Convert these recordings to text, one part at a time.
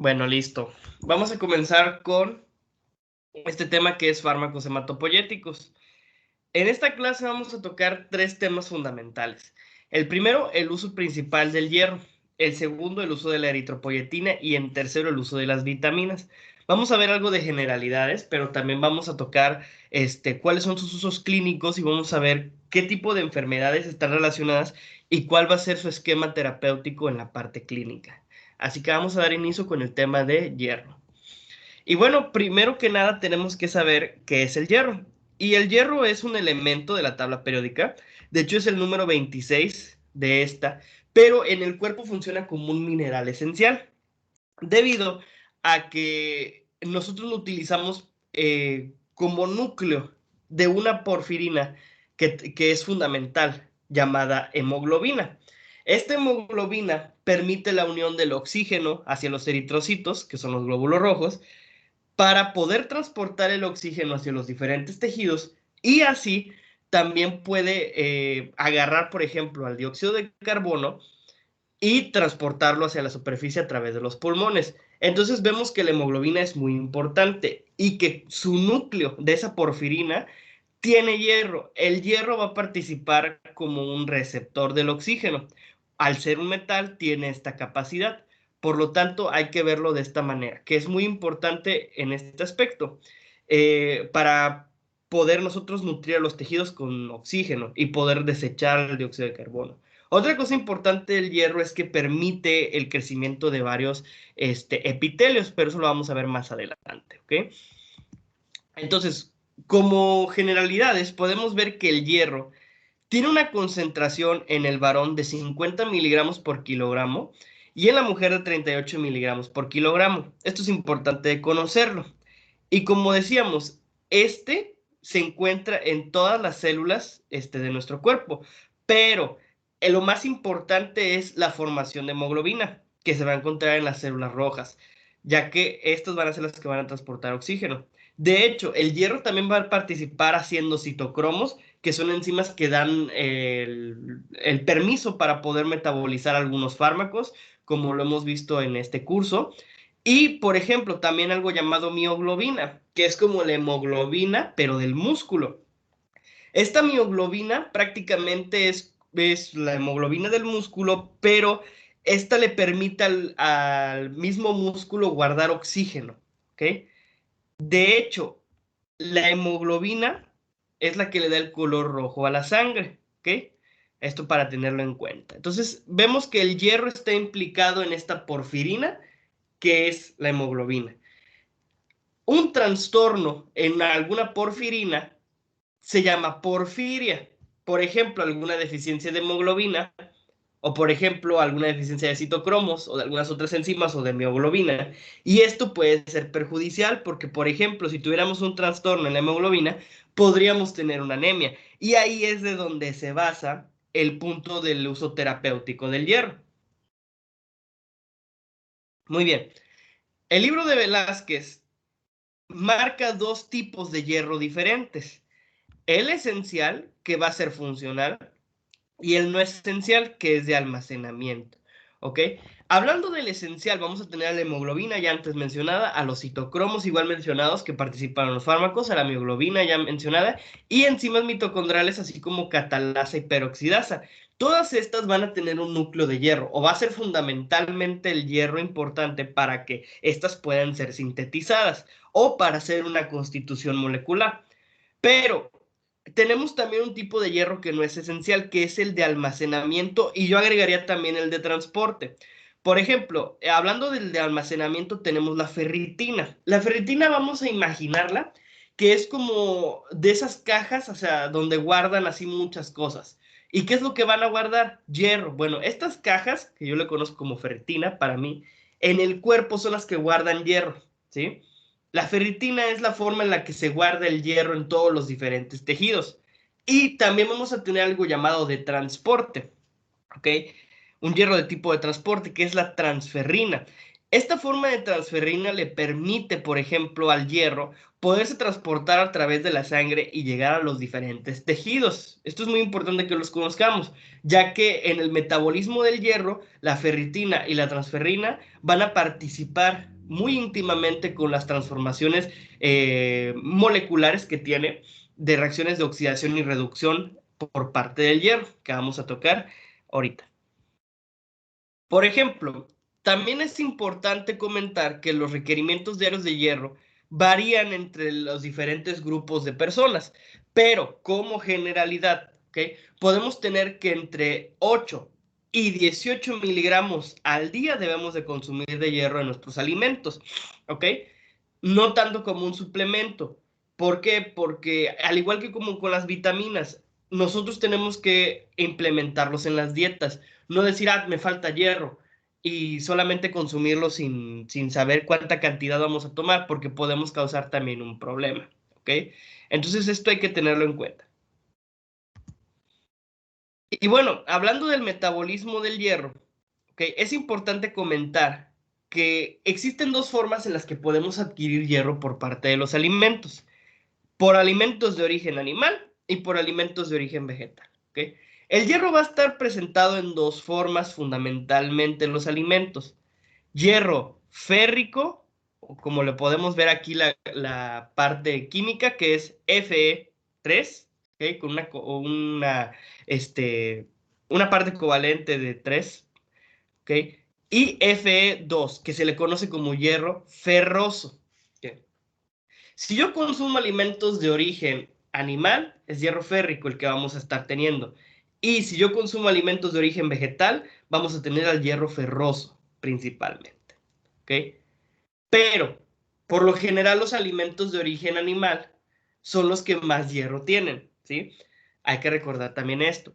Bueno, listo. Vamos a comenzar con este tema que es fármacos hematopoyéticos. En esta clase vamos a tocar tres temas fundamentales. El primero, el uso principal del hierro. El segundo, el uso de la eritropoyetina. Y en tercero, el uso de las vitaminas. Vamos a ver algo de generalidades, pero también vamos a tocar cuáles son sus usos clínicos y vamos a ver qué tipo de enfermedades están relacionadas y cuál va a ser su esquema terapéutico en la parte clínica. Así que vamos a dar inicio con el tema de hierro. Y bueno, primero que nada tenemos que saber qué es el hierro. Y el hierro es un elemento de la tabla periódica. De hecho, es el número 26 de esta, pero en el cuerpo funciona como un mineral esencial, debido a que nosotros lo utilizamos como núcleo de una porfirina que es fundamental, llamada hemoglobina. Esta hemoglobina permite la unión del oxígeno hacia los eritrocitos, que son los glóbulos rojos, para poder transportar el oxígeno hacia los diferentes tejidos y así también puede agarrar, por ejemplo, al dióxido de carbono y transportarlo hacia la superficie a través de los pulmones. Entonces vemos que la hemoglobina es muy importante y que su núcleo de esa porfirina tiene hierro. El hierro va a participar como un receptor del oxígeno. Al ser un metal, tiene esta capacidad. Por lo tanto, hay que verlo de esta manera, que es muy importante en este aspecto, para poder nosotros nutrir a los tejidos con oxígeno y poder desechar el dióxido de carbono. Otra cosa importante del hierro es que permite el crecimiento de varios epitelios, pero eso lo vamos a ver más adelante, ¿ok? Entonces, como generalidades, podemos ver que el hierro tiene una concentración en el varón de 50 miligramos por kilogramo y en la mujer de 38 miligramos por kilogramo. Esto es importante conocerlo. Y como decíamos, se encuentra en todas las células de nuestro cuerpo, pero lo más importante es la formación de hemoglobina, que se va a encontrar en las células rojas, ya que estas van a ser las que van a transportar oxígeno. De hecho, el hierro también va a participar haciendo citocromos, que son enzimas que dan el permiso para poder metabolizar algunos fármacos, como lo hemos visto en este curso. Y, por ejemplo, también algo llamado mioglobina, que es como la hemoglobina, pero del músculo. Esta mioglobina prácticamente es la hemoglobina del músculo, pero esta le permite al mismo músculo guardar oxígeno, ¿ok? De hecho, la hemoglobina es la que le da el color rojo a la sangre, ¿ok? Esto para tenerlo en cuenta. Entonces, vemos que el hierro está implicado en esta porfirina, que es la hemoglobina. Un trastorno en alguna porfirina se llama porfiria. Por ejemplo, alguna deficiencia de hemoglobina, o por ejemplo, alguna deficiencia de citocromos o de algunas otras enzimas o de mioglobina. Y esto puede ser perjudicial porque, por ejemplo, si tuviéramos un trastorno en la hemoglobina, podríamos tener una anemia. Y ahí es de donde se basa el punto del uso terapéutico del hierro. Muy bien. El libro de Velázquez marca dos tipos de hierro diferentes. El esencial, que va a ser funcional, y el no esencial, que es de almacenamiento. ¿Ok? Hablando del esencial, vamos a tener a la hemoglobina ya antes mencionada, a los citocromos igual mencionados que participan en los fármacos, a la mioglobina ya mencionada, y enzimas mitocondriales así como catalasa y peroxidasa. Todas estas van a tener un núcleo de hierro, o va a ser fundamentalmente el hierro importante para que estas puedan ser sintetizadas, o para hacer una constitución molecular. Pero tenemos también un tipo de hierro que no es esencial, que es el de almacenamiento, y yo agregaría también el de transporte. Por ejemplo, hablando del de almacenamiento, tenemos la ferritina. La ferritina vamos a imaginarla que es como de esas cajas, o sea, donde guardan así muchas cosas. ¿Y qué es lo que van a guardar? Hierro. Bueno, estas cajas, que yo le conozco como ferritina, para mí, en el cuerpo son las que guardan hierro, ¿sí? La ferritina es la forma en la que se guarda el hierro en todos los diferentes tejidos. Y también vamos a tener algo llamado de transporte, ¿ok? Un hierro de tipo de transporte que es la transferrina. Esta forma de transferrina le permite, por ejemplo, al hierro poderse transportar a través de la sangre y llegar a los diferentes tejidos. Esto es muy importante que los conozcamos, ya que en el metabolismo del hierro, la ferritina y la transferrina van a participar muy íntimamente con las transformaciones moleculares que tiene de reacciones de oxidación y reducción por parte del hierro, que vamos a tocar ahorita. Por ejemplo, también es importante comentar que los requerimientos diarios de hierro varían entre los diferentes grupos de personas, pero como generalidad, ¿ok? Podemos tener que entre 8 y 18 miligramos al día debemos de consumir de hierro en nuestros alimentos, ¿ok? No tanto como un suplemento. ¿Por qué? Porque al igual que como con las vitaminas, nosotros tenemos que implementarlos en las dietas. No decir, ah, me falta hierro y solamente consumirlo sin saber cuánta cantidad vamos a tomar, porque podemos causar también un problema, ¿ok? Entonces esto hay que tenerlo en cuenta. Y bueno, hablando del metabolismo del hierro, ¿ok? Es importante comentar que existen dos formas en las que podemos adquirir hierro por parte de los alimentos. Por alimentos de origen animal y por alimentos de origen vegetal, ¿ok? El hierro va a estar presentado en dos formas fundamentalmente en los alimentos. Hierro férrico, o como le podemos ver aquí la parte química, que es Fe3, ¿ok? Con una parte covalente de 3, ¿ok? Y Fe2, que se le conoce como hierro ferroso, ¿ok? Si yo consumo alimentos de origen animal, es hierro férrico el que vamos a estar teniendo. Y si yo consumo alimentos de origen vegetal, vamos a tener al hierro ferroso principalmente. ¿Ok? Pero, por lo general, los alimentos de origen animal son los que más hierro tienen. ¿Sí? Hay que recordar también esto.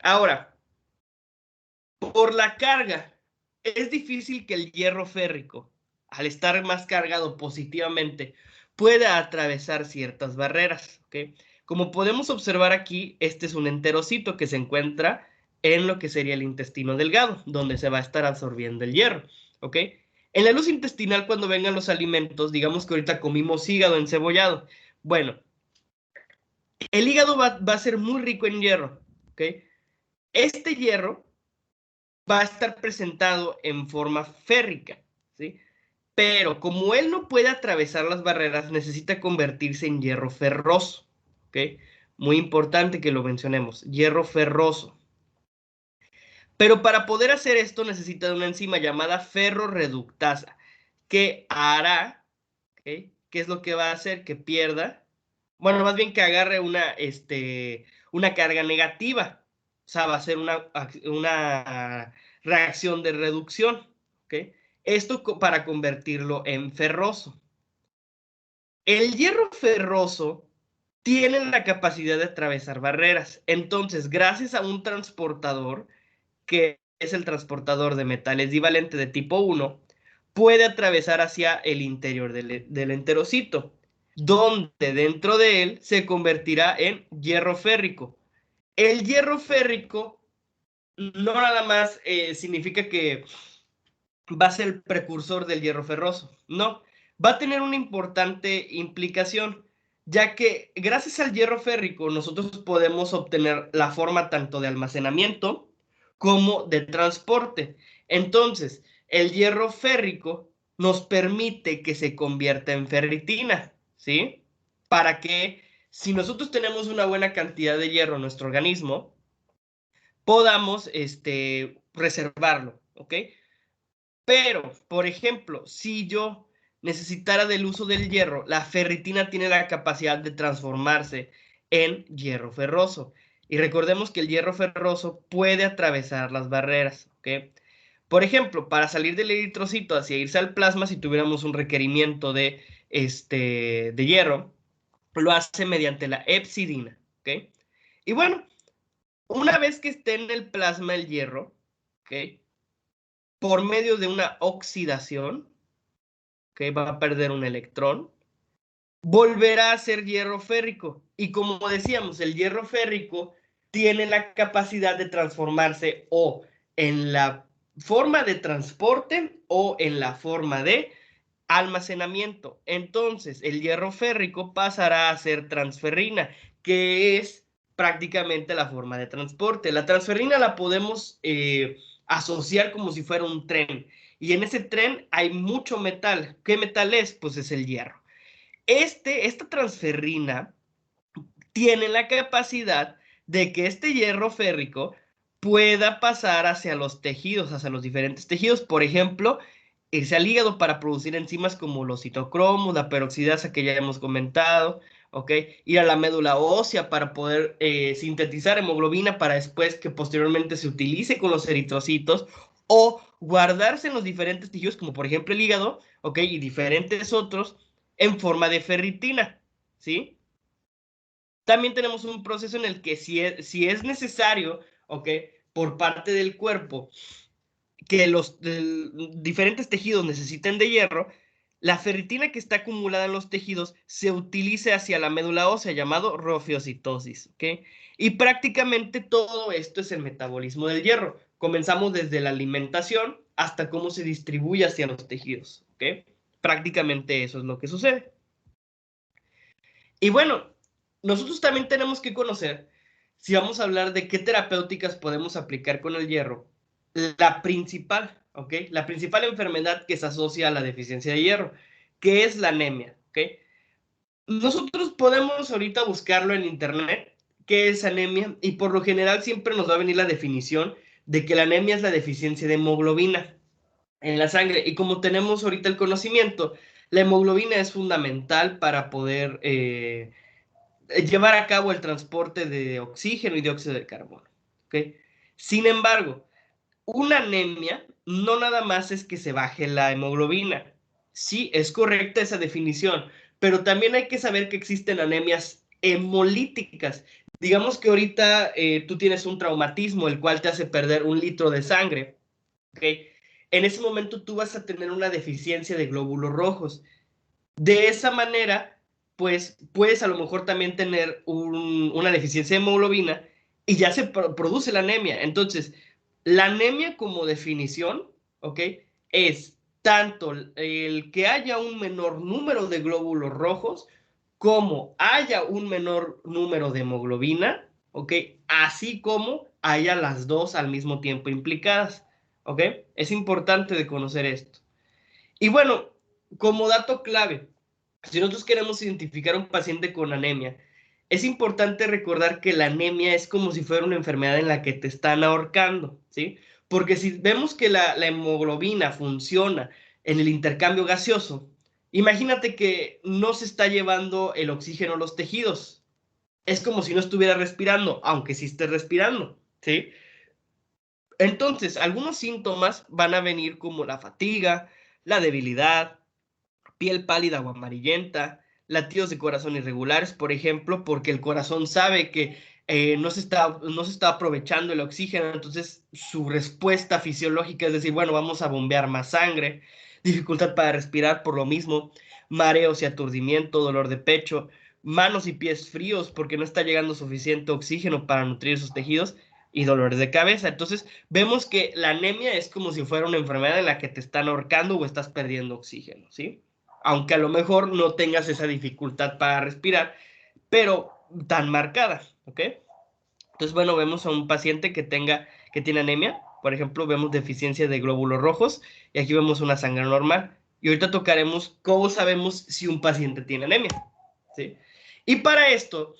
Ahora, por la carga, es difícil que el hierro férrico, al estar más cargado positivamente, pueda atravesar ciertas barreras, ¿ok? Como podemos observar aquí, este es un enterocito que se encuentra en lo que sería el intestino delgado, donde se va a estar absorbiendo el hierro, ¿ok? En la luz intestinal, cuando vengan los alimentos, digamos que ahorita comimos hígado encebollado. Bueno, el hígado va a ser muy rico en hierro, ¿ok? Este hierro va a estar presentado en forma férrica, ¿sí? Pero como él no puede atravesar las barreras, necesita convertirse en hierro ferroso, ¿ok? Muy importante que lo mencionemos, hierro ferroso. Pero para poder hacer esto necesita de una enzima llamada ferroreductasa, que hará, ¿ok? ¿Qué es lo que va a hacer? Que pierda, bueno, más bien que agarre una carga negativa. O sea, va a ser una reacción de reducción, ¿ok? Esto para convertirlo en ferroso. El hierro ferroso tiene la capacidad de atravesar barreras. Entonces, gracias a un transportador, que es el transportador de metales divalente de tipo 1, puede atravesar hacia el interior del enterocito, donde dentro de él se convertirá en hierro férrico. El hierro férrico no nada más significa que va a ser el precursor del hierro ferroso, no, va a tener una importante implicación, ya que gracias al hierro férrico nosotros podemos obtener la forma tanto de almacenamiento como de transporte. Entonces, el hierro férrico nos permite que se convierta en ferritina, ¿sí? Para que si nosotros tenemos una buena cantidad de hierro en nuestro organismo, podamos reservarlo, ¿ok? Pero, por ejemplo, si yo necesitara del uso del hierro, la ferritina tiene la capacidad de transformarse en hierro ferroso. Y recordemos que el hierro ferroso puede atravesar las barreras, ¿ok? Por ejemplo, para salir del eritrocito hacia irse al plasma, si tuviéramos un requerimiento de hierro, lo hace mediante la hepcidina, ¿ok? Y bueno, una vez que esté en el plasma el hierro, ¿ok? Por medio de una oxidación, que va a perder un electrón, volverá a ser hierro férrico. Y como decíamos, el hierro férrico tiene la capacidad de transformarse o en la forma de transporte o en la forma de almacenamiento. Entonces, el hierro férrico pasará a ser transferrina, que es prácticamente la forma de transporte. La transferrina la podemos asociar como si fuera un tren. Y en ese tren hay mucho metal. ¿Qué metal es? Pues es el hierro. Esta transferrina tiene la capacidad de que este hierro férrico pueda pasar hacia los tejidos, hacia los diferentes tejidos. Por ejemplo, irse al hígado para producir enzimas como los citocromos, la peroxidasa que ya hemos comentado, ¿ok? Ir a la médula ósea para poder sintetizar hemoglobina para después que posteriormente se utilice con los eritrocitos, o guardarse en los diferentes tejidos, como por ejemplo el hígado, ¿ok? Y diferentes otros en forma de ferritina, ¿sí? También tenemos un proceso en el que si es necesario, ¿ok? Por parte del cuerpo, que los diferentes tejidos necesiten de hierro, la ferritina que está acumulada en los tejidos se utiliza hacia la médula ósea, llamado rofiocitosis, ¿ok? Y prácticamente todo esto es el metabolismo del hierro. Comenzamos desde la alimentación hasta cómo se distribuye hacia los tejidos, ¿ok? Prácticamente eso es lo que sucede. Y bueno, nosotros también tenemos que conocer, si vamos a hablar de qué terapéuticas podemos aplicar con el hierro, la principal, ¿ok? La principal enfermedad que se asocia a la deficiencia de hierro, que es la anemia, ¿ok? Nosotros podemos ahorita buscarlo en internet, qué es anemia, y por lo general siempre nos va a venir la definición de que la anemia es la deficiencia de hemoglobina en la sangre. Y como tenemos ahorita el conocimiento, la hemoglobina es fundamental para poder llevar a cabo el transporte de oxígeno y dióxido de carbono. ¿Okay? Sin embargo, una anemia no nada más es que se baje la hemoglobina. Sí, es correcta esa definición, pero también hay que saber que existen anemias hemolíticas. Digamos que ahorita tú tienes un traumatismo, el cual te hace perder 1 litro de sangre. ¿Okay? En ese momento tú vas a tener una deficiencia de glóbulos rojos. De esa manera, pues puedes a lo mejor también tener una deficiencia de hemoglobina y ya se produce la anemia. Entonces, la anemia como definición, ¿ok? Es tanto el que haya un menor número de glóbulos rojos como haya un menor número de hemoglobina, ¿ok? Así como haya las dos al mismo tiempo implicadas, ¿ok? Es importante de conocer esto. Y bueno, como dato clave, si nosotros queremos identificar a un paciente con anemia, es importante recordar que la anemia es como si fuera una enfermedad en la que te están ahorcando, ¿sí? Porque si vemos que la hemoglobina funciona en el intercambio gaseoso, imagínate que no se está llevando el oxígeno a los tejidos. Es como si no estuviera respirando, aunque sí esté respirando, ¿sí? Entonces, algunos síntomas van a venir como la fatiga, la debilidad, piel pálida o amarillenta, latidos de corazón irregulares, por ejemplo, porque el corazón sabe que no se está aprovechando el oxígeno, entonces su respuesta fisiológica es decir, bueno, vamos a bombear más sangre, dificultad para respirar por lo mismo, mareos y aturdimiento, dolor de pecho, manos y pies fríos porque no está llegando suficiente oxígeno para nutrir sus tejidos y dolores de cabeza. Entonces, vemos que la anemia es como si fuera una enfermedad en la que te están ahorcando o estás perdiendo oxígeno, ¿sí? Aunque a lo mejor no tengas esa dificultad para respirar, pero tan marcada, ¿ok? Entonces, bueno, vemos a un paciente que tiene anemia, por ejemplo, vemos deficiencia de glóbulos rojos y aquí vemos una sangre normal. Y ahorita tocaremos cómo sabemos si un paciente tiene anemia, ¿sí? Y para esto,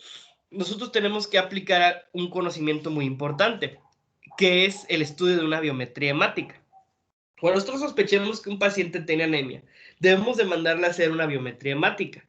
nosotros tenemos que aplicar un conocimiento muy importante, que es el estudio de una biometría hemática. Cuando nosotros sospechemos que un paciente tiene anemia, debemos de mandarle a hacer una biometría hemática.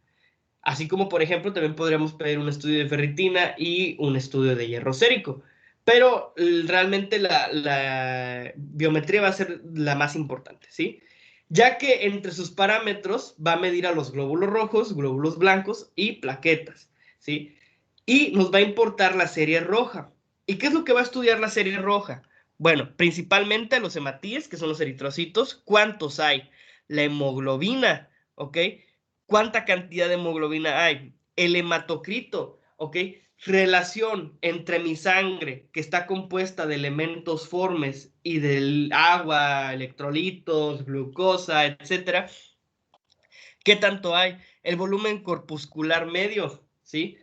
Así como, por ejemplo, también podríamos pedir un estudio de ferritina y un estudio de hierro sérico. Pero realmente la biometría va a ser la más importante, ¿sí? Ya que entre sus parámetros va a medir a los glóbulos rojos, glóbulos blancos y plaquetas, ¿sí? Y nos va a importar la serie roja. ¿Y qué es lo que va a estudiar la serie roja? Bueno, principalmente los hematíes, que son los eritrocitos. ¿Cuántos hay? La hemoglobina, ¿ok? ¿Cuánta cantidad de hemoglobina hay? El hematocrito, ¿ok? Relación entre mi sangre, que está compuesta de elementos formes y del agua, electrolitos, glucosa, etcétera. ¿Qué tanto hay? El volumen corpuscular medio, ¿sí?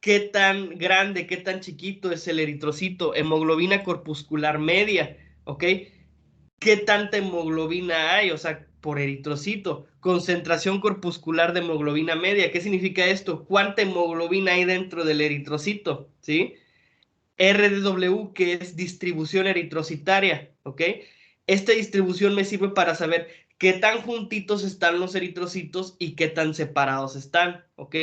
¿Qué tan grande, qué tan chiquito es el eritrocito? Hemoglobina corpuscular media, ¿ok? ¿Qué tanta hemoglobina hay? O sea, por eritrocito. Concentración corpuscular de hemoglobina media. ¿Qué significa esto? ¿Cuánta hemoglobina hay dentro del eritrocito? ¿Sí? RDW, que es distribución eritrocitaria, ¿ok? Esta distribución me sirve para saber qué tan juntitos están los eritrocitos y qué tan separados están, ¿ok?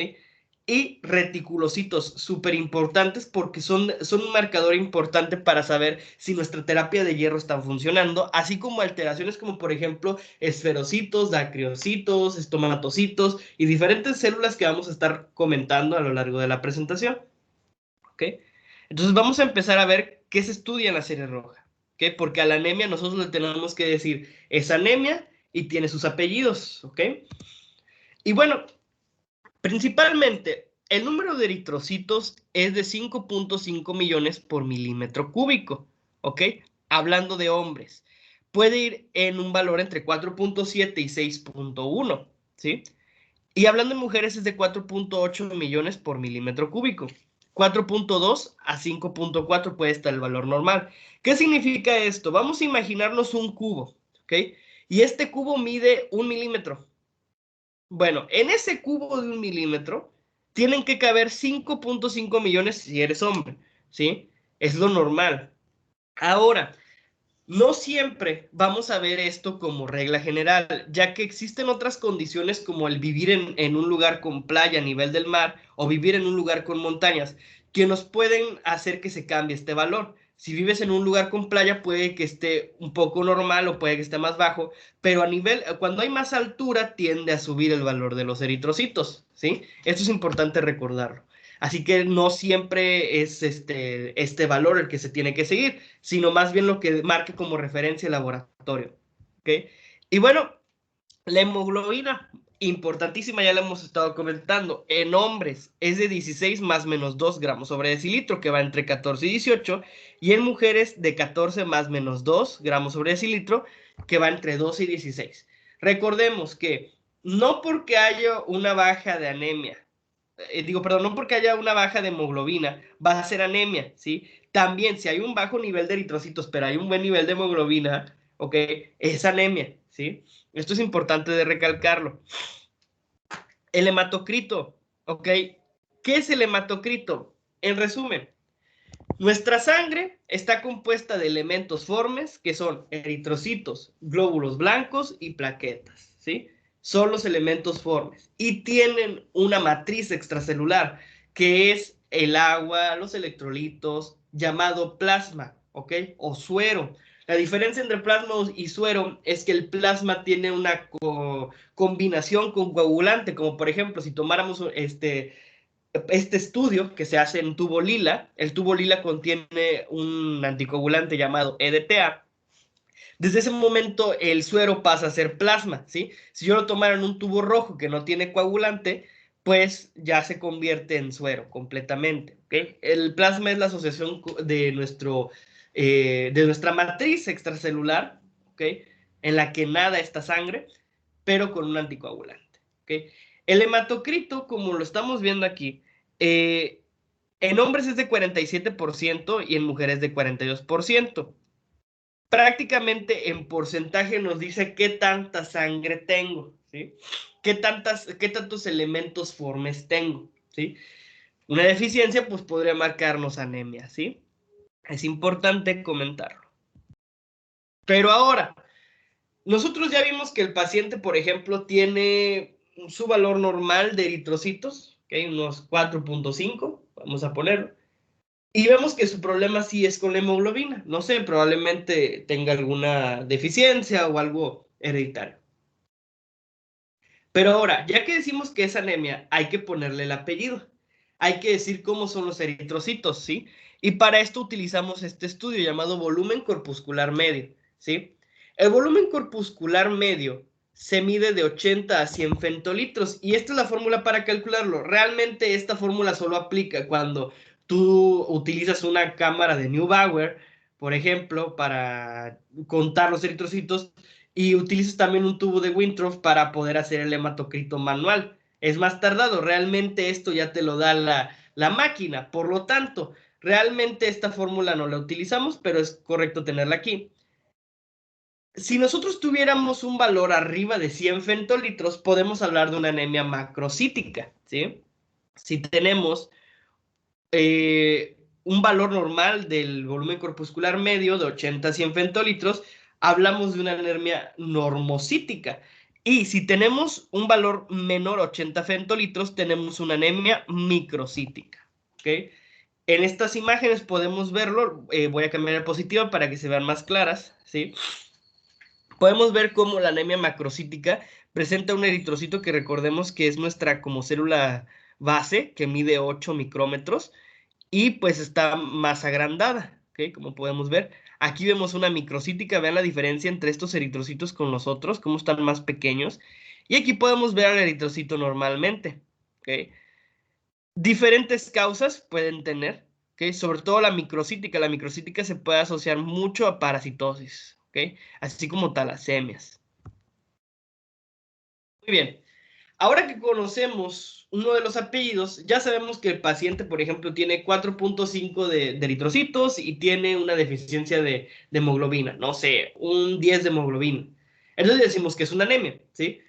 Y reticulocitos, súper importantes porque son un marcador importante para saber si nuestra terapia de hierro está funcionando, así como alteraciones como por ejemplo esferocitos, dacriocitos, estomatocitos y diferentes células que vamos a estar comentando a lo largo de la presentación, ¿ok? Entonces vamos a empezar a ver qué se estudia en la serie roja, ¿ok? Porque a la anemia nosotros le tenemos que decir, es anemia y tiene sus apellidos, ¿ok? Y bueno, principalmente, el número de eritrocitos es de 5.5 millones por milímetro cúbico, ¿ok? Hablando de hombres. Puede ir en un valor entre 4.7 y 6.1, ¿sí? Y hablando de mujeres es de 4.8 millones por milímetro cúbico. 4.2 a 5.4 puede estar el valor normal. ¿Qué significa esto? Vamos a imaginarnos un cubo, ¿ok? Y este cubo mide 1 milímetro. Bueno, en ese cubo de 1 milímetro tienen que caber 5.5 millones si eres hombre, ¿sí? Es lo normal. Ahora, no siempre vamos a ver esto como regla general, ya que existen otras condiciones como el vivir en un lugar con playa a nivel del mar o vivir en un lugar con montañas, que nos pueden hacer que se cambie este valor. Si vives en un lugar con playa puede que esté un poco normal o puede que esté más bajo, pero a nivel, cuando hay más altura tiende a subir el valor de los eritrocitos, ¿sí? Esto es importante recordarlo. Así que no siempre es este valor el que se tiene que seguir, sino más bien lo que marque como referencia el laboratorio. ¿Ok? Y bueno, la hemoglobina, importantísima, ya la hemos estado comentando. En hombres es de 16 más menos 2 gramos sobre decilitro, que va entre 14 y 18, y en mujeres de 14 más menos 2 gramos sobre decilitro, que va entre 12 y 16. Recordemos que no porque haya una baja de anemia, perdón, no porque haya una baja de hemoglobina, va a ser anemia, ¿sí? También, si hay un bajo nivel de eritrocitos, pero hay un buen nivel de hemoglobina, ¿ok? Es anemia, ¿sí? Esto es importante de recalcarlo. El hematocrito, ¿ok? ¿Qué es el hematocrito? En resumen, nuestra sangre está compuesta de elementos formes que son eritrocitos, glóbulos blancos y plaquetas, ¿sí? Son los elementos formes y tienen una matriz extracelular que es el agua, los electrolitos, llamado plasma, ¿ok? O suero. La diferencia entre plasma y suero es que el plasma tiene una combinación con coagulante, como por ejemplo si tomáramos este estudio que se hace en tubo lila, el tubo lila contiene un anticoagulante llamado EDTA. Desde ese momento el suero pasa a ser plasma, ¿sí? Si yo lo tomara en un tubo rojo que no tiene coagulante, pues ya se convierte en suero completamente, ¿ok? El plasma es la asociación de nuestra matriz extracelular, ¿ok? En la que nada esta sangre, pero con un anticoagulante, ¿ok? El hematocrito, como lo estamos viendo aquí, eh, en hombres es de 47% y en mujeres de 42%. Prácticamente en porcentaje nos dice qué tanta sangre tengo, ¿sí? Qué tantos elementos formes tengo, ¿sí? Una deficiencia, pues podría marcarnos anemia, ¿sí? Es importante comentarlo. Pero ahora, nosotros ya vimos que el paciente, por ejemplo, tiene su valor normal de eritrocitos, que hay unos 4.5, vamos a ponerlo. Y vemos que su problema sí es con la hemoglobina. No sé, probablemente tenga alguna deficiencia o algo hereditario. Pero ahora, ya que decimos que es anemia, hay que ponerle el apellido. Hay que decir cómo son los eritrocitos, ¿sí? Y para esto utilizamos este estudio llamado volumen corpuscular medio, ¿sí? El volumen corpuscular medio se mide de 80 a 100 femtolitros y esta es la fórmula para calcularlo. Realmente esta fórmula solo aplica cuando tú utilizas una cámara de Neubauer, por ejemplo, para contar los eritrocitos y utilizas también un tubo de Winthrop para poder hacer el hematocrito manual. Es más tardado, realmente esto ya te lo da la máquina, por lo tanto, realmente esta fórmula no la utilizamos, pero es correcto tenerla aquí. Si nosotros tuviéramos un valor arriba de 100 femtolitros, podemos hablar de una anemia macrocítica, ¿sí? Si tenemos un valor normal del volumen corpuscular medio de 80 a 100 femtolitros, hablamos de una anemia normocítica. Y si tenemos un valor menor a 80 femtolitros, tenemos una anemia microcítica, ¿ok? En estas imágenes podemos verlo, voy a cambiar la diapositiva para que se vean más claras, ¿sí? Podemos ver cómo la anemia macrocítica presenta un eritrocito que recordemos que es nuestra como célula base, que mide 8 micrómetros, y pues está más agrandada, ¿ok? Como podemos ver. Aquí vemos una microcítica, vean la diferencia entre estos eritrocitos con los otros, cómo están más pequeños. Y aquí podemos ver al eritrocito normalmente, ¿ok? Diferentes causas pueden tener, ¿ok? Sobre todo la microcítica. La microcítica se puede asociar mucho a parasitosis, ¿ok? Así como talasemias. Muy bien. Ahora que conocemos uno de los apellidos, ya sabemos que el paciente, por ejemplo, tiene 4.5 de eritrocitos y tiene una deficiencia de hemoglobina, no sé, un 10 de hemoglobina. Entonces decimos que es una anemia, ¿sí?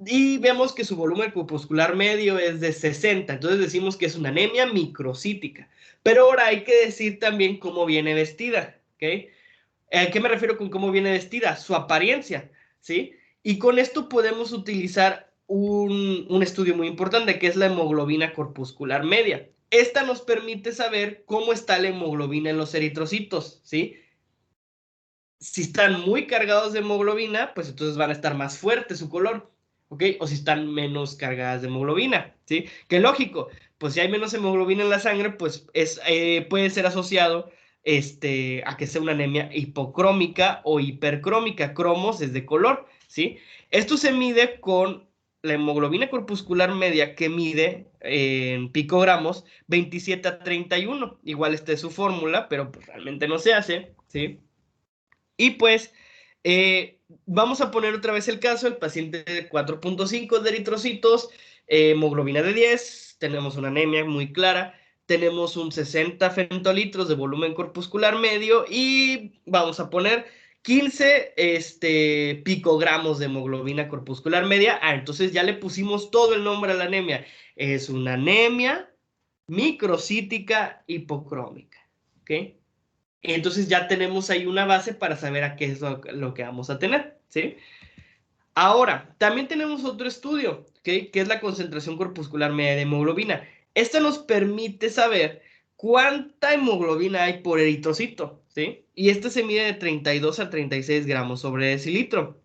Y vemos que su volumen corpuscular medio es de 60, entonces decimos que es una anemia microcítica. Pero ahora hay que decir también cómo viene vestida, ¿ok? ¿A qué me refiero con cómo viene vestida? Su apariencia, ¿sí? Y con esto podemos utilizar un estudio muy importante que es la hemoglobina corpuscular media. Esta nos permite saber cómo está la hemoglobina en los eritrocitos, ¿sí? Si están muy cargados de hemoglobina, pues entonces van a estar más fuerte su color, ¿ok? O si están menos cargadas de hemoglobina, ¿sí? Que lógico, pues si hay menos hemoglobina en la sangre, pues puede ser asociado a que sea una anemia hipocrómica o hipercrómica. Cromos es de color, ¿sí? Esto se mide con la hemoglobina corpuscular media que mide en picogramos 27 a 31. Igual esta es su fórmula, pero pues realmente no se hace, ¿sí? Y pues vamos a poner otra vez el caso, el paciente de 4.5 de eritrocitos, hemoglobina de 10, tenemos una anemia muy clara, tenemos un 60 femtolitros de volumen corpuscular medio y vamos a poner 15 picogramos de hemoglobina corpuscular media. Entonces ya le pusimos todo el nombre a la anemia. Es una anemia microcítica hipocrómica, ¿ok? Entonces ya tenemos ahí una base para saber a qué es lo que vamos a tener, ¿sí? Ahora, también tenemos otro estudio, ¿okay? Que es la concentración corpuscular media de hemoglobina. Esta nos permite saber cuánta hemoglobina hay por eritrocito, ¿sí? Y este se mide de 32 a 36 gramos sobre decilitro,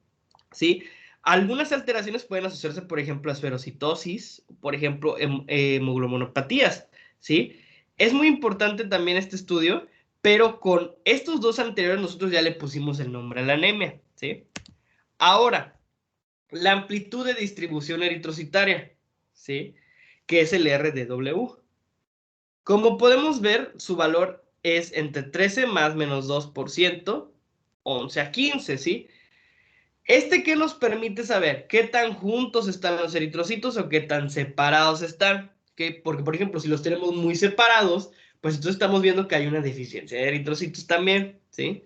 ¿sí? Algunas alteraciones pueden asociarse, por ejemplo, a esferocitosis, por ejemplo, hemoglobinopatías, ¿sí? Es muy importante también este estudio, pero con estos dos anteriores nosotros ya le pusimos el nombre a la anemia, ¿sí? Ahora, la amplitud de distribución eritrocitaria, ¿sí? Que es el RDW. Como podemos ver, su valor es entre 13 más menos 2%, 11 a 15, ¿sí? ¿Qué nos permite saber? ¿Qué tan juntos están los eritrocitos o qué tan separados están? ¿Okay? Porque, por ejemplo, si los tenemos muy separados, pues entonces estamos viendo que hay una deficiencia de eritrocitos también, ¿sí?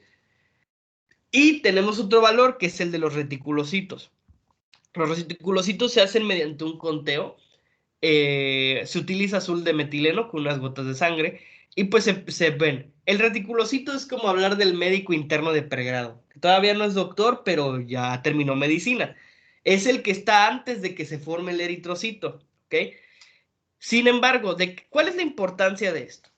Y tenemos otro valor que es el de los reticulocitos. Los reticulocitos se hacen mediante un conteo. Se utiliza azul de metileno con unas gotas de sangre y pues se ven. El reticulocito es como hablar del médico interno de pregrado. Todavía no es doctor, pero ya terminó medicina. Es el que está antes de que se forme el eritrocito, ¿ok? Sin embargo, ¿cuál es la importancia de esto?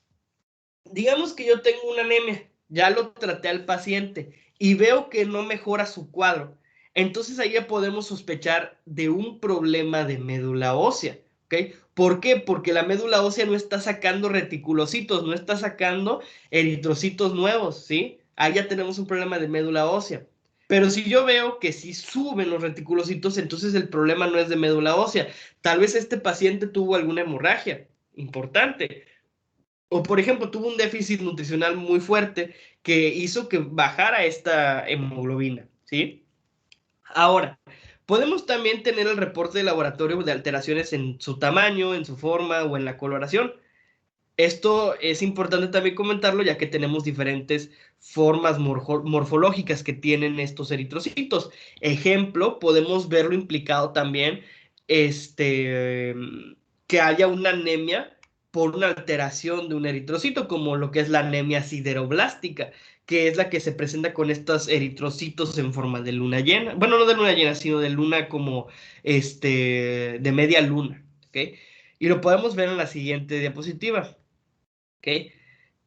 Digamos que yo tengo una anemia, ya lo traté al paciente y veo que no mejora su cuadro. Entonces ahí ya podemos sospechar de un problema de médula ósea, ¿ok? ¿Por qué? Porque la médula ósea no está sacando reticulocitos, no está sacando eritrocitos nuevos, ¿sí? Ahí ya tenemos un problema de médula ósea. Pero si yo veo que si suben los reticulocitos, entonces el problema no es de médula ósea. Tal vez este paciente tuvo alguna hemorragia importante. O, por ejemplo, tuvo un déficit nutricional muy fuerte que hizo que bajara esta hemoglobina, ¿sí? Ahora, podemos también tener el reporte de laboratorio de alteraciones en su tamaño, en su forma o en la coloración. Esto es importante también comentarlo, ya que tenemos diferentes formas morfológicas que tienen estos eritrocitos. Ejemplo, podemos verlo implicado también, que haya una anemia por una alteración de un eritrocito, como lo que es la anemia sideroblástica, que es la que se presenta con estos eritrocitos en forma de luna llena. Bueno, no de luna llena, sino de luna como, de media luna, ¿ok? Y lo podemos ver en la siguiente diapositiva. ¿Ok?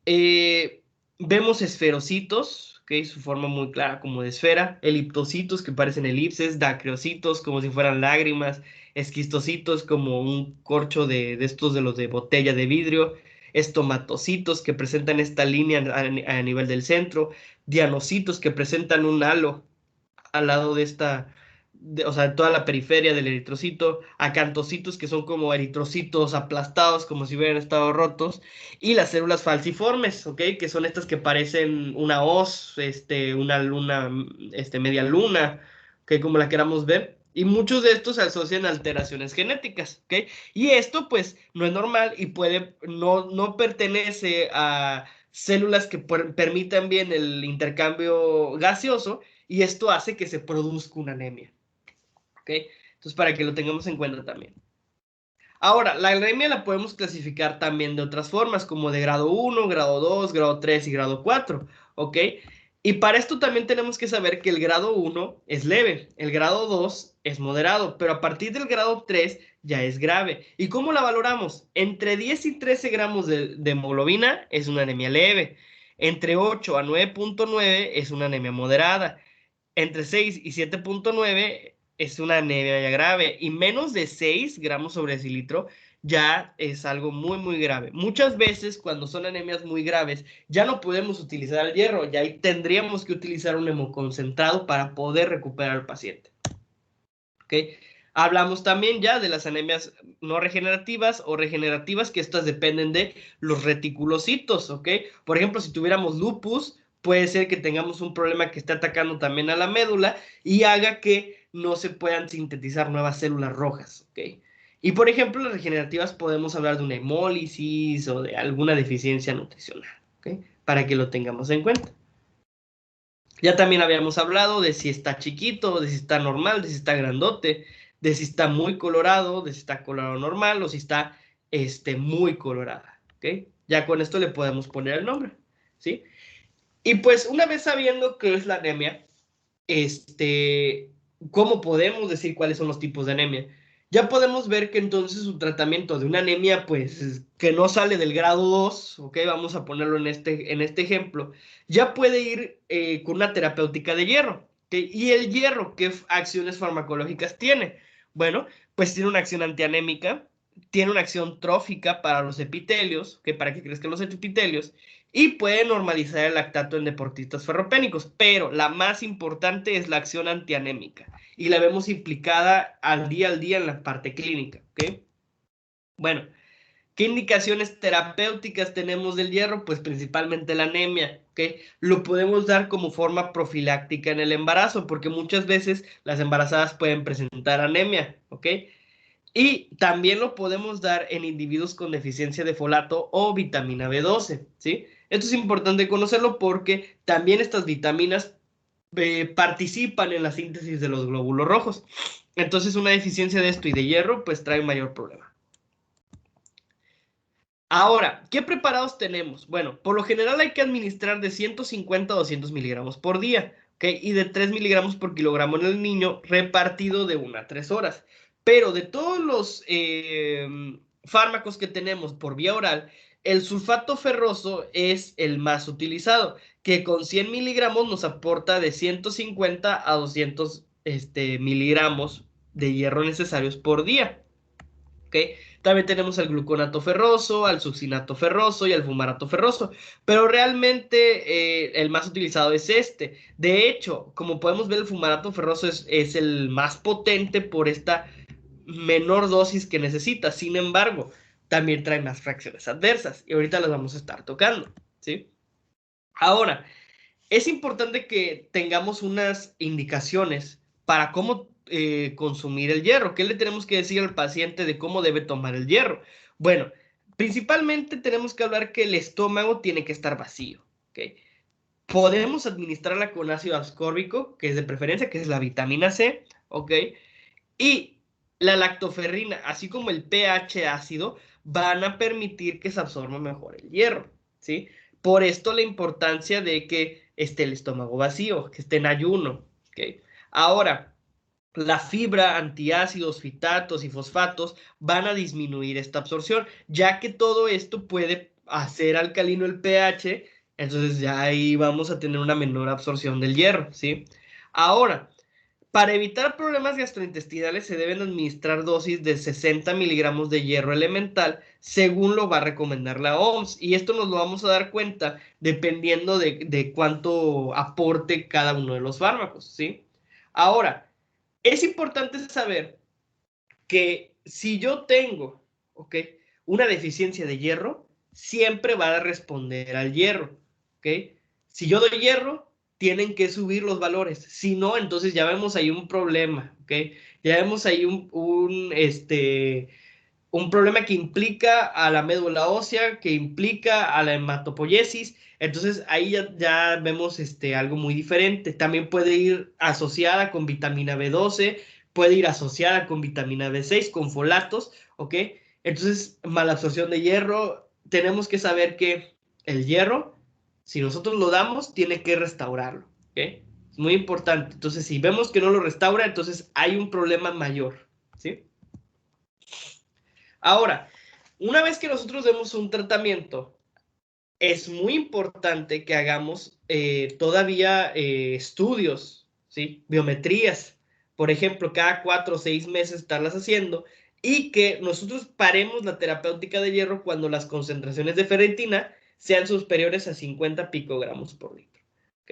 Eh, Vemos esferocitos, ¿ok? Su forma muy clara como de esfera, eliptocitos que parecen elipses, dacreocitos como si fueran lágrimas, esquistocitos como un corcho de estos de los de botella de vidrio, estomatocitos que presentan esta línea a nivel del centro, dianocitos que presentan un halo al lado de esta, o sea, toda la periferia del eritrocito, acantocitos que son como eritrocitos aplastados, como si hubieran estado rotos, y las células falciformes, ¿ok? Que son estas que parecen una hoz, una luna, media luna, ¿ok? Como la queramos ver. Y muchos de estos se asocian a alteraciones genéticas, ¿ok? Y esto, pues, no es normal y no pertenece a células que permitan bien el intercambio gaseoso, y esto hace que se produzca una anemia, ¿ok? Entonces, para que lo tengamos en cuenta también. Ahora, la anemia la podemos clasificar también de otras formas, como de grado 1, grado 2, grado 3 y grado 4, ¿ok? Y para esto también tenemos que saber que el grado 1 es leve, el grado 2 es moderado, pero a partir del grado 3 ya es grave. ¿Y cómo la valoramos? Entre 10 y 13 gramos de hemoglobina es una anemia leve, entre 8 a 9.9 es una anemia moderada, entre 6 y 7.9 es una anemia ya grave, y menos de 6 gramos sobre decilitro ya es algo muy, muy grave. Muchas veces cuando son anemias muy graves ya no podemos utilizar el hierro, ya ahí tendríamos que utilizar un hemoconcentrado para poder recuperar al paciente. ¿Ok? Hablamos también ya de las anemias no regenerativas o regenerativas, que estas dependen de los reticulocitos, ¿ok? Por ejemplo, si tuviéramos lupus, puede ser que tengamos un problema que esté atacando también a la médula y haga que no se puedan sintetizar nuevas células rojas, ¿ok? Y por ejemplo, las regenerativas podemos hablar de una hemólisis o de alguna deficiencia nutricional, ¿ok? Para que lo tengamos en cuenta. Ya también habíamos hablado de si está chiquito, de si está normal, de si está grandote, de si está muy colorado, de si está colorado normal o si está muy colorada, ¿ok? Ya con esto le podemos poner el nombre, ¿sí? Y pues una vez sabiendo qué es la anemia, ¿cómo podemos decir cuáles son los tipos de anemia? Ya podemos ver que entonces su tratamiento de una anemia, pues, que no sale del grado 2, ¿ok? Vamos a ponerlo en este ejemplo, ya puede ir con una terapéutica de hierro, ¿ok? Y el hierro, ¿qué acciones farmacológicas tiene? Bueno, pues tiene una acción antianémica, tiene una acción trófica para los epitelios, que para que crezcan los epitelios, y puede normalizar el lactato en deportistas ferropénicos, pero la más importante es la acción antianémica y la vemos implicada al día en la parte clínica, ¿ok? Bueno, ¿qué indicaciones terapéuticas tenemos del hierro? Pues principalmente la anemia, ¿ok? Lo podemos dar como forma profiláctica en el embarazo, porque muchas veces las embarazadas pueden presentar anemia, ¿ok? Y también lo podemos dar en individuos con deficiencia de folato o vitamina B12, ¿sí? Esto es importante conocerlo porque también estas vitaminas participan en la síntesis de los glóbulos rojos. Entonces, una deficiencia de esto y de hierro, pues trae mayor problema. Ahora, ¿qué preparados tenemos? Bueno, por lo general hay que administrar de 150 a 200 miligramos por día, ¿ok? Y de 3 miligramos por kilogramo en el niño, repartido de 1 a 3 horas. Pero de todos los fármacos que tenemos por vía oral, el sulfato ferroso es el más utilizado, que con 100 miligramos nos aporta de 150 a 200 miligramos de hierro necesarios por día, ¿ok? También tenemos al gluconato ferroso, al succinato ferroso y al fumarato ferroso, pero realmente el más utilizado es este. De hecho, como podemos ver, el fumarato ferroso es el más potente por esta menor dosis que necesita. Sin embargo, también trae más reacciones adversas y ahorita las vamos a estar tocando, ¿sí? Ahora, es importante que tengamos unas indicaciones para cómo consumir el hierro. ¿Qué le tenemos que decir al paciente de cómo debe tomar el hierro? Bueno, principalmente tenemos que hablar que el estómago tiene que estar vacío, ¿ok? Podemos administrarla con ácido ascórbico, que es de preferencia, que es la vitamina C, ¿ok? Y la lactoferrina, así como el pH ácido, van a permitir que se absorba mejor el hierro, ¿sí? Por esto la importancia de que esté el estómago vacío, que esté en ayuno, ¿ok? Ahora, la fibra, antiácidos, fitatos y fosfatos van a disminuir esta absorción, ya que todo esto puede hacer alcalino el pH, entonces ya ahí vamos a tener una menor absorción del hierro, ¿sí? Ahora, para evitar problemas gastrointestinales se deben administrar dosis de 60 miligramos de hierro elemental según lo va a recomendar la OMS. Y esto nos lo vamos a dar cuenta dependiendo de cuánto aporte cada uno de los fármacos, ¿sí? Ahora, es importante saber que si yo tengo, ¿ok? Una deficiencia de hierro, siempre va a responder al hierro, ¿ok? Si yo doy hierro, tienen que subir los valores. Si no, entonces ya vemos ahí un problema, ¿ok? Ya vemos ahí un problema que implica a la médula ósea, que implica a la hematopoiesis. Entonces ahí ya vemos algo muy diferente. También puede ir asociada con vitamina B12, puede ir asociada con vitamina B6, con folatos, ¿ok? Entonces, malabsorción de hierro, tenemos que saber que el hierro, si nosotros lo damos, tiene que restaurarlo, ¿ok? Es muy importante. Entonces, si vemos que no lo restaura, entonces hay un problema mayor, ¿sí? Ahora, una vez que nosotros demos un tratamiento, es muy importante que hagamos todavía estudios, ¿sí? Biometrías, por ejemplo, cada 4 o 6 meses estarlas haciendo y que nosotros paremos la terapéutica de hierro cuando las concentraciones de ferritina sean superiores a 50 picogramos por litro, ¿ok?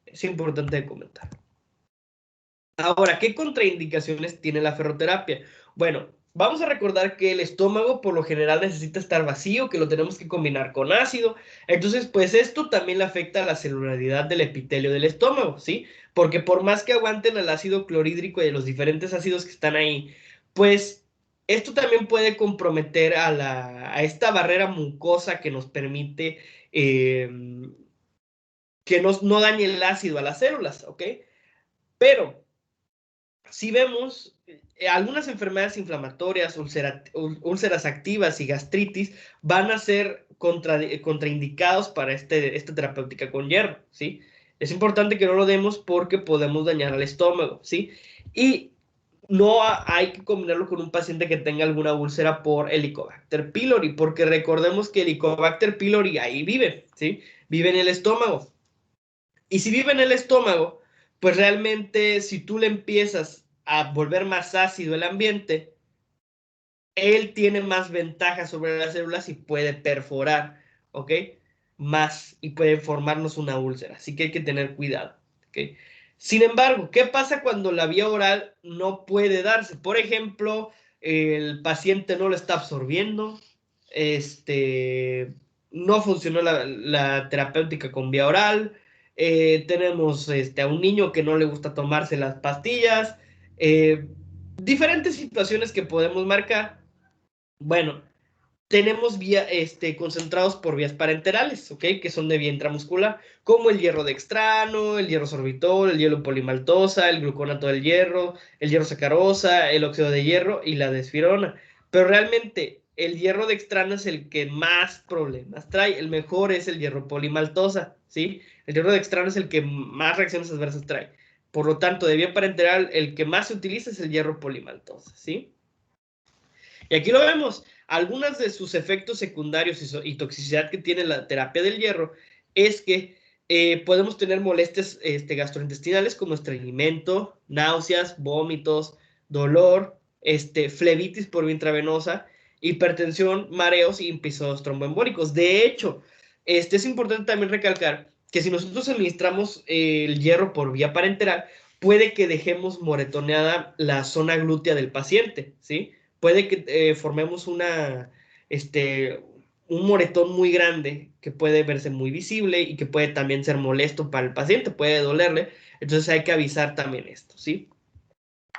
Es importante comentar. Ahora, ¿qué contraindicaciones tiene la ferroterapia? Bueno, vamos a recordar que el estómago por lo general necesita estar vacío, que lo tenemos que combinar con ácido. Entonces, pues esto también le afecta a la celularidad del epitelio del estómago, ¿sí? Porque por más que aguanten el ácido clorhídrico y los diferentes ácidos que están ahí, pues esto también puede comprometer a esta barrera mucosa que nos permite que no dañe el ácido a las células, ¿ok? Pero si vemos algunas enfermedades inflamatorias, úlceras activas y gastritis van a ser contraindicados para esta terapéutica con hierro, ¿sí? Es importante que no lo demos porque podemos dañar al estómago, ¿sí? Y no hay que combinarlo con un paciente que tenga alguna úlcera por Helicobacter pylori, porque recordemos que Helicobacter pylori ahí vive, ¿sí? Vive en el estómago. Y si vive en el estómago, pues realmente si tú le empiezas a volver más ácido el ambiente, él tiene más ventaja sobre las células y puede perforar, ¿ok? Más y puede formarnos una úlcera. Así que hay que tener cuidado, ¿ok? Sin embargo, ¿qué pasa cuando la vía oral no puede darse? Por ejemplo, el paciente no lo está absorbiendo, no funcionó la terapéutica con vía oral, tenemos a un niño que no le gusta tomarse las pastillas, diferentes situaciones que podemos marcar. Bueno, tenemos concentrados por vías parenterales, ¿ok? Que son de vía intramuscular, como el hierro dextrano, el hierro sorbitol, el hierro polimaltosa, el gluconato del hierro, el hierro sacarosa, el óxido de hierro y la desfirona. Pero realmente el hierro dextrano es el que más problemas trae. El mejor es el hierro polimaltosa, ¿sí? El hierro dextrano es el que más reacciones adversas trae. Por lo tanto, de vía parenteral, el que más se utiliza es el hierro polimaltosa, ¿sí? Y aquí lo vemos. Algunos de sus efectos secundarios y toxicidad que tiene la terapia del hierro es que podemos tener molestias gastrointestinales como estreñimiento, náuseas, vómitos, dolor, flebitis por vía intravenosa, hipertensión, mareos y episodios tromboembólicos. De hecho, es importante también recalcar que si nosotros administramos el hierro por vía parenteral, puede que dejemos moretoneada la zona glútea del paciente, ¿sí? Puede que formemos un moretón muy grande que puede verse muy visible y que puede también ser molesto para el paciente, puede dolerle. Entonces hay que avisar también esto, ¿sí?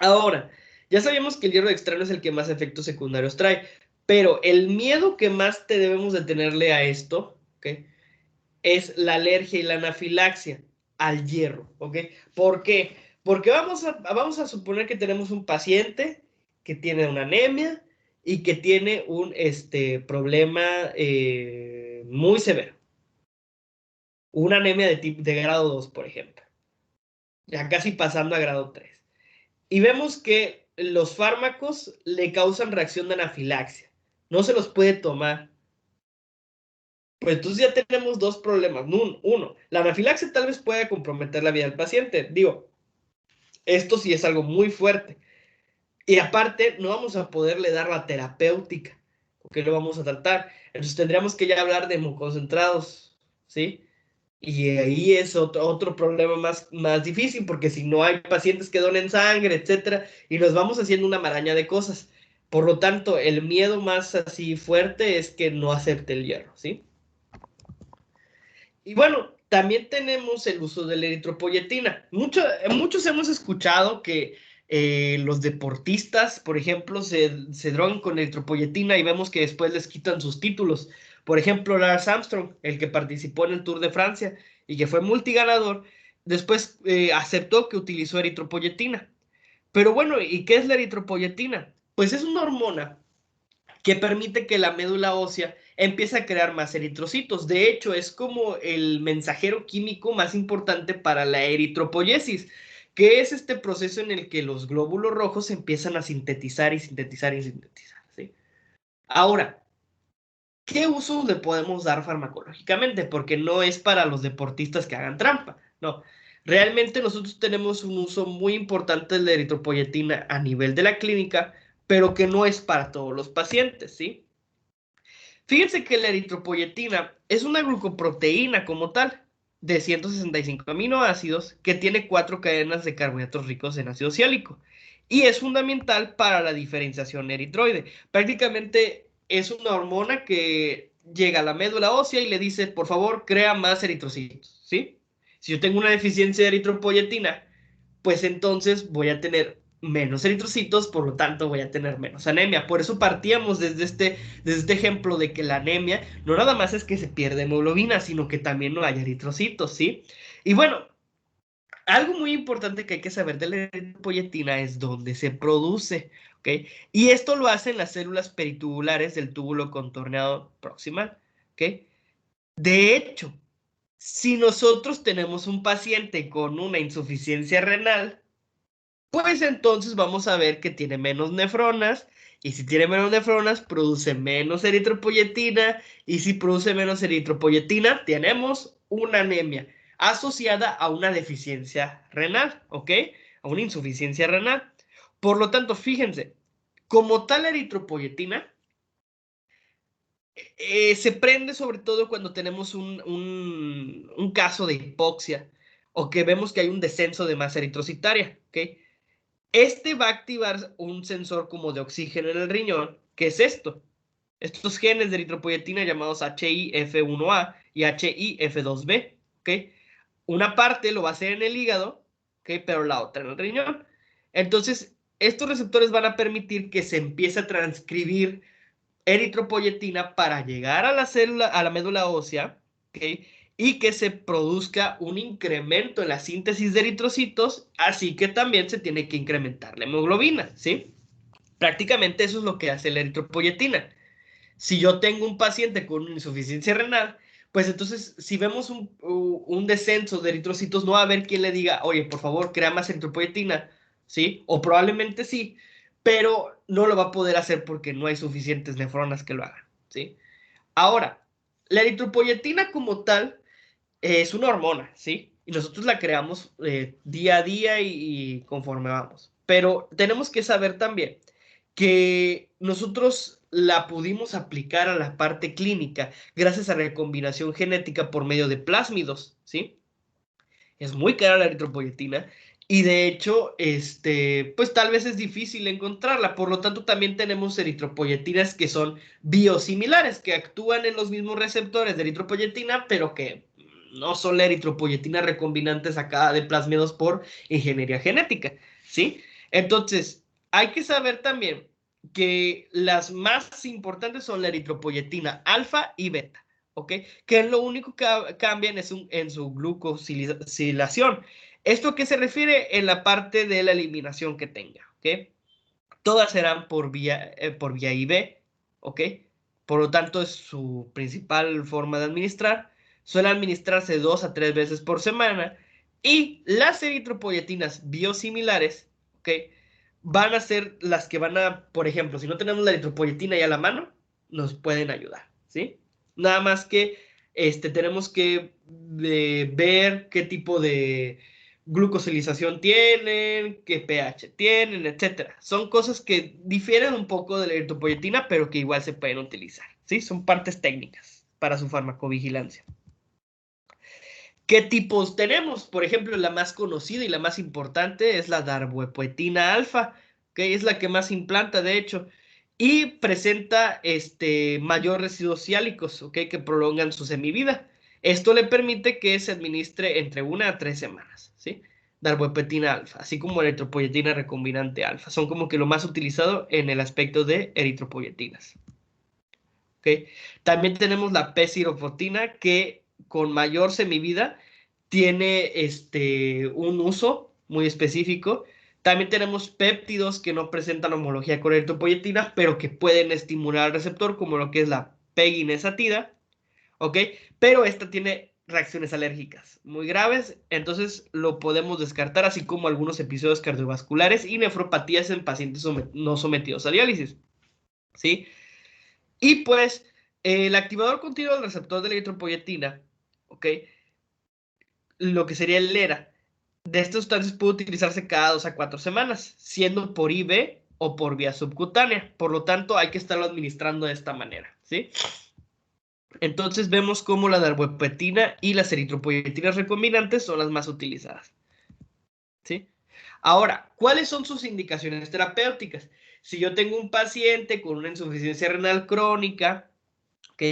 Ahora, ya sabíamos que el hierro extraño es el que más efectos secundarios trae, Pero el miedo que más te debemos de tenerle a esto, ¿ok? Es la alergia y la anafilaxia al hierro, ¿ok? ¿Por qué? Porque vamos a suponer que tenemos un paciente que tiene una anemia y que tiene un problema muy severo. Una anemia de grado 2, por ejemplo. Ya casi pasando a grado 3. Y vemos que los fármacos le causan reacción de anafilaxia. No se los puede tomar. Pues entonces ya tenemos dos problemas. Uno, la anafilaxia tal vez pueda comprometer la vida del paciente. Digo, esto sí es algo muy fuerte. Y aparte, no vamos a poderle dar la terapéutica, porque lo vamos a tratar. Entonces tendríamos que ya hablar de hemoconcentrados, ¿sí? Y ahí es otro problema más difícil, porque si no hay pacientes que donen sangre, etcétera, y nos vamos haciendo una maraña de cosas. Por lo tanto, el miedo más así fuerte es que no acepte el hierro, ¿sí? Y bueno, también tenemos el uso de la eritropoyetina. Muchos hemos escuchado que los deportistas, por ejemplo, se drogan con eritropoyetina y vemos que después les quitan sus títulos. Por ejemplo, Lance Armstrong, el que participó en el Tour de Francia y que fue multiganador, después aceptó que utilizó eritropoyetina. Pero bueno, ¿y qué es la eritropoyetina? Pues es una hormona que permite que la médula ósea empiece a crear más eritrocitos. De hecho, es como el mensajero químico más importante para la eritropoyesis, que es este proceso en el que los glóbulos rojos empiezan a sintetizar y sintetizar y sintetizar, ¿sí? Ahora, ¿qué uso le podemos dar farmacológicamente? Porque no es para los deportistas que hagan trampa, no. Realmente nosotros tenemos un uso muy importante de la eritropoyetina a nivel de la clínica, pero que no es para todos los pacientes, ¿sí? Fíjense que la eritropoyetina es una glucoproteína como tal, de 165 aminoácidos, que tiene 4 cadenas de carbohidratos ricos en ácido ciálico. Y es fundamental para la diferenciación eritroide. Prácticamente es una hormona que llega a la médula ósea y le dice, por favor, crea más eritrocitos, ¿sí? Si yo tengo una deficiencia de eritropoyetina, pues entonces voy a tener menos eritrocitos, por lo tanto voy a tener menos anemia. Por eso partíamos desde este ejemplo de que la anemia no nada más es que se pierde hemoglobina, sino que también no hay eritrocitos, ¿sí? Y bueno, algo muy importante que hay que saber de la eritropoyetina es dónde se produce, ¿ok? Y esto lo hacen las células peritubulares del túbulo contorneado proximal, ¿ok? De hecho, si nosotros tenemos un paciente con una insuficiencia renal, pues entonces vamos a ver que tiene menos nefronas, y si tiene menos nefronas, produce menos eritropoyetina, y si produce menos eritropoyetina, tenemos una anemia asociada a una deficiencia renal, ¿ok? A una insuficiencia renal. Por lo tanto, fíjense, como tal eritropoyetina se prende sobre todo cuando tenemos un caso de hipoxia o que vemos que hay un descenso de masa eritrocitaria, ¿ok? Este va a activar un sensor como de oxígeno en el riñón. ¿Qué es esto? Estos genes de eritropoyetina llamados HIF1A y HIF2B, ¿ok? Una parte lo va a hacer en el hígado, ¿ok? Pero la otra en el riñón. Entonces, estos receptores van a permitir que se empiece a transcribir eritropoyetina para llegar a la célula, a la médula ósea, ¿ok? Y que se produzca un incremento en la síntesis de eritrocitos, así que también se tiene que incrementar la hemoglobina, ¿sí? Prácticamente eso es lo que hace la eritropoyetina. Si yo tengo un paciente con una insuficiencia renal, pues entonces si vemos un descenso de eritrocitos, no va a haber quien le diga, oye, por favor, crea más eritropoyetina, ¿sí? O probablemente sí, pero no lo va a poder hacer porque no hay suficientes nefronas que lo hagan, ¿sí? Ahora, la eritropoyetina como tal es una hormona, ¿sí? Y nosotros la creamos día a día y conforme vamos. Pero tenemos que saber también que nosotros la pudimos aplicar a la parte clínica gracias a recombinación genética por medio de plásmidos, ¿sí? Es muy cara la eritropoyetina y de hecho, pues tal vez es difícil encontrarla. Por lo tanto, también tenemos eritropoyetinas que son biosimilares, que actúan en los mismos receptores de eritropoyetina, pero que no son la eritropoyetina recombinante sacada de plásmidos por ingeniería genética, ¿sí? Entonces, hay que saber también que las más importantes son la eritropoyetina alfa y beta, ¿ok? Que lo único que cambian es en su glucosilación. ¿Esto a qué se refiere? En la parte de la eliminación que tenga, ¿ok? Todas serán por vía IV, ¿ok? Por lo tanto, es su principal forma de administrar. Suele administrarse 2 a 3 veces por semana. Y las eritropoyetinas biosimilares, ¿ok? Van a ser las que van a, por ejemplo, si no tenemos la eritropoyetina ya a la mano, nos pueden ayudar, ¿sí? Nada más que tenemos que ver qué tipo de glucosilización tienen, qué pH tienen, etcétera. Son cosas que difieren un poco de la eritropoyetina, pero que igual se pueden utilizar, ¿sí? Son partes técnicas para su farmacovigilancia. ¿Qué tipos tenemos? Por ejemplo, la más conocida y la más importante es la darbepoetina alfa, que es la que más implanta, de hecho, y presenta mayor residuos siálicos, ¿ok? Que prolongan su semivida. Esto le permite que se administre entre 1 a 3 semanas, ¿sí? Darbepoetina alfa, así como la eritropoyetina recombinante alfa. Son como que lo más utilizado en el aspecto de eritropoyetinas. ¿Ok? También tenemos la P-sirofotina, que con mayor semivida tiene un uso muy específico. También tenemos péptidos que no presentan homología con eritropoyetina, pero que pueden estimular al receptor, como lo que es la peginesatida, ¿ok? Pero esta tiene reacciones alérgicas muy graves, entonces lo podemos descartar, así como algunos episodios cardiovasculares y nefropatías en pacientes no sometidos a diálisis, ¿sí? Y pues el activador continuo del receptor de la eritropoyetina, ¿ok? Lo que sería el LERA, de estas sustancias puede utilizarse cada 2 a 4 semanas, siendo por IV o por vía subcutánea. Por lo tanto, hay que estarlo administrando de esta manera, ¿sí? Entonces vemos cómo la darbepoetina y las eritropoyetinas recombinantes son las más utilizadas, ¿sí? Ahora, ¿cuáles son sus indicaciones terapéuticas? Si yo tengo un paciente con una insuficiencia renal crónica, ¿ok?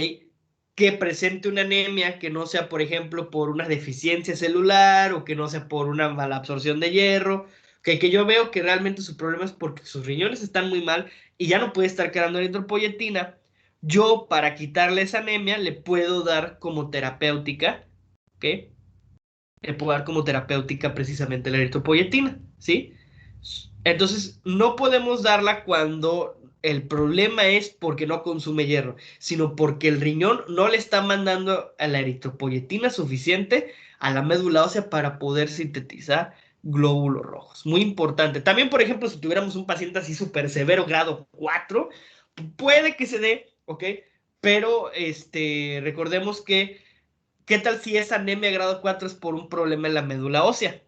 Que presente una anemia que no sea, por ejemplo, por una deficiencia celular o que no sea por una mala absorción de hierro, que yo veo que realmente su problema es porque sus riñones están muy mal y ya no puede estar creando eritropoyetina. Yo, para quitarle esa anemia, le puedo dar como terapéutica, ¿ok? Le puedo dar como terapéutica precisamente la eritropoyetina, ¿sí? Entonces, no podemos darla cuando el problema es porque no consume hierro, sino porque el riñón no le está mandando a la eritropoyetina suficiente a la médula ósea para poder sintetizar glóbulos rojos. Muy importante. También, por ejemplo, si tuviéramos un paciente así súper severo, grado 4, puede que se dé, ¿ok? Pero recordemos que, ¿qué tal si esa anemia grado 4 es por un problema en la médula ósea?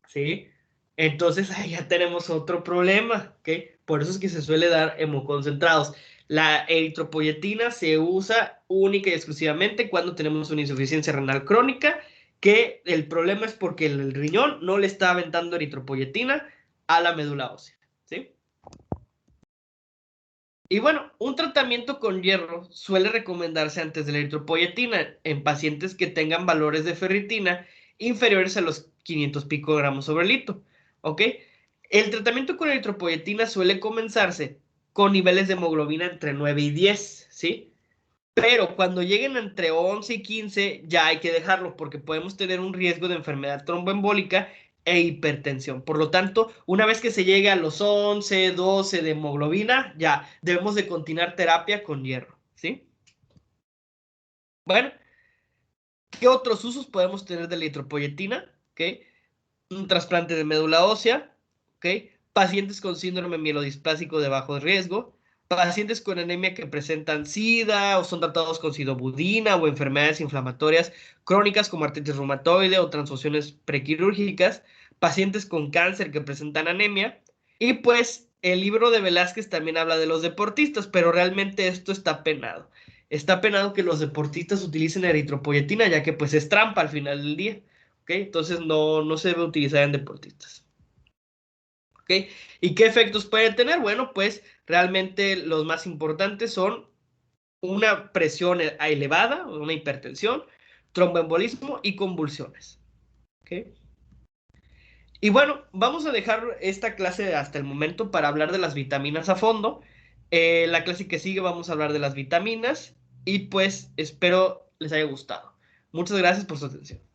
¿Sí? Entonces ahí ya tenemos otro problema, ¿ok? Por eso es que se suele dar hemoconcentrados. La eritropoyetina se usa única y exclusivamente cuando tenemos una insuficiencia renal crónica, que el problema es porque el riñón no le está aventando eritropoyetina a la médula ósea, ¿sí? Y bueno, un tratamiento con hierro suele recomendarse antes de la eritropoyetina en pacientes que tengan valores de ferritina inferiores a los 500 picogramos sobre litro, ¿ok? El tratamiento con eritropoyetina suele comenzarse con niveles de hemoglobina entre 9 y 10, ¿sí? Pero cuando lleguen entre 11 y 15 ya hay que dejarlo porque podemos tener un riesgo de enfermedad tromboembólica e hipertensión. Por lo tanto, una vez que se llegue a los 11, 12 de hemoglobina, ya debemos de continuar terapia con hierro, ¿sí? Bueno, ¿qué otros usos podemos tener de la eritropoyetina? ¿Ok? Un trasplante de médula ósea, ¿ok? Pacientes con síndrome mielodisplásico de bajo riesgo, pacientes con anemia que presentan SIDA o son tratados con sidobudina o enfermedades inflamatorias crónicas como artritis reumatoide o transfusiones prequirúrgicas, pacientes con cáncer que presentan anemia, y pues el libro de Velázquez también habla de los deportistas, pero realmente esto está penado. Está penado que los deportistas utilicen eritropoyetina, ya que pues es trampa al final del día. ¿Ok? Entonces no se debe utilizar en deportistas. ¿Ok? ¿Y qué efectos puede tener? Bueno, pues realmente los más importantes son una presión elevada, una hipertensión, tromboembolismo y convulsiones. ¿Ok? Y bueno, vamos a dejar esta clase hasta el momento para hablar de las vitaminas a fondo. La clase que sigue vamos a hablar de las vitaminas y pues espero les haya gustado. Muchas gracias por su atención.